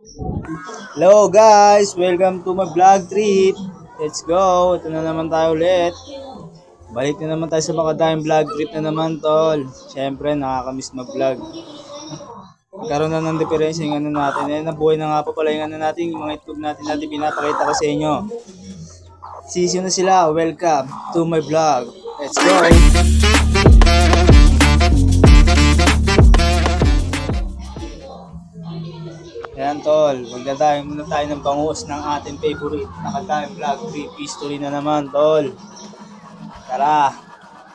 Hello guys! Welcome to my vlog trip. Let's go! Ito na naman tayo ulit. Balik na naman tayo sa makadayang vlog trip na naman tol. Siyempre nakakamiss mag-vlog. Karoon na ng diferensya yung ano natin. Nabuhay na nga pa pala yung ano natin, yung mga itlog natin pinapakita ko sa inyo. Sisyo na sila. Welcome to my vlog. Let's go! Ayan tol, magdadayo muna tayo ng bangus ng ating favorite nakatayang vlog trip history na naman tol. Tara,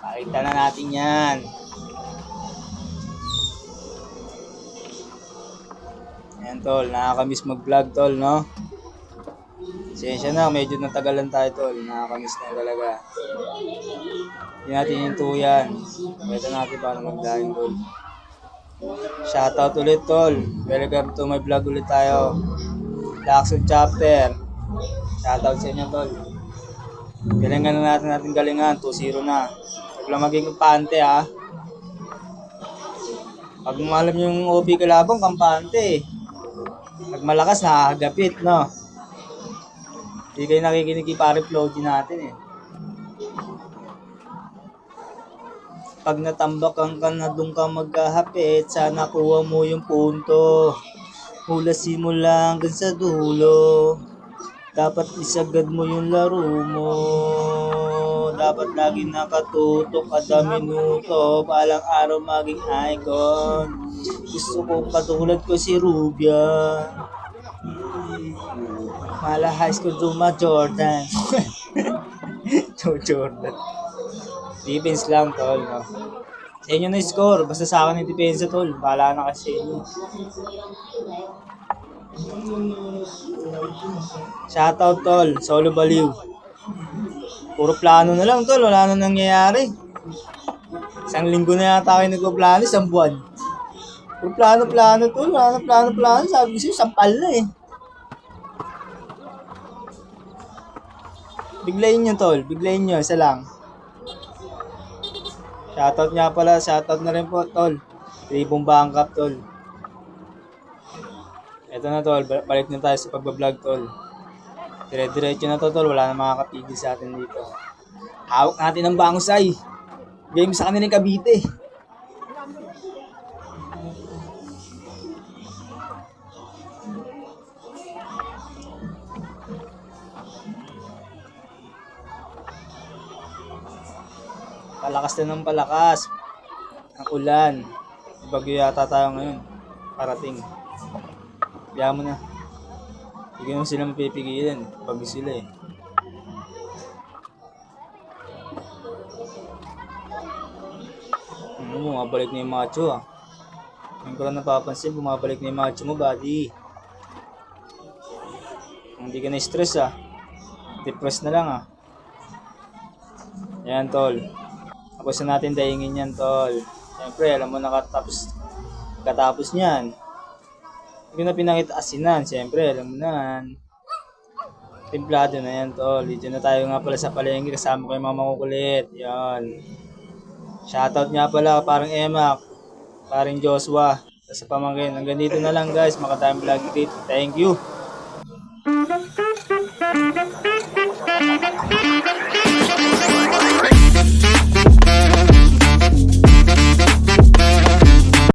pakita na natin yan. Ayan tol, nakakamiss mag vlog tol no. Sensya na, medyo natagalan tayo tol, nakakamiss na talaga. Hindi natin yung tuyan, pwede natin paano magdayo tol. Shoutout ulit tol. Welcome to my vlog ulit tayo. Jackson Chapter. Shoutout sa inyo tol. Galingan na natin galingan. 2-0 na. Huwag lang maging kampante ha. Pag malam yung OB kalabang, kampante. Pag malakas, nakakagapit no. Hindi kayo nakikinig kay pare Floji natin eh. Pag natambakan ka na doon ka maghahapit, sana kuha mo yung punto. Mula simula hanggang sa dulo. Dapat isagad mo yung laro mo. Dapat lagi nakatutok kada minuto. Palang araw maging icon. Gusto ko katulad ko si Rubia. Mala high school Duma Jordan. Jordan. Defense lang tol no. Sa inyo na score, basta sa akin yung depensa tol. Bahala na kasi inyo. Shoutout tol, solo baliw. Puro plano na lang tol, wala na nangyayari. Isang linggo na yata kayo nagpo-plano, isang buwan. Puro plano tol, wala na plano. Sabi ko sa'yo, sampal na eh. Biglayin nyo tol, biglayin nyo, isa lang. Shoutout nga pala, shoutout na rin po tol. Tribong Bangkap tol. Ito na tol, balik na tayo sa pagbablog tol. Dire-diretso na to tol, wala na makakapigil sa atin dito. Hawak natin ang bangusay. Game sa kanilang Cavite. Palakas na ng palakas. Ang ulan. Bagyo yata tayo ngayon. Parating. Biya mo na. Hindi mo sila mapipigilan. Bagyo sila eh. Bumabalik na yung macho ah. Ngayon ko lang napapansin, bumabalik na yung macho mo, buddy. Hindi ka na stress ah. Depress na lang ah. Ayan tol. Tapos na natin daingin yan tol. Siyempre, alam mo katapos niyan. Hindi na pinakita asinan. Siyempre, alam mo na. Templado na yan tol. Dito na tayo nga pala sa palengke. Kasama ko yung mga makukulit. Yan. Shoutout nga pala parang Emak. Parang Joshua. Sa pamangkin. Hanggang dito na lang guys. Makatayang vlog dito. Thank you.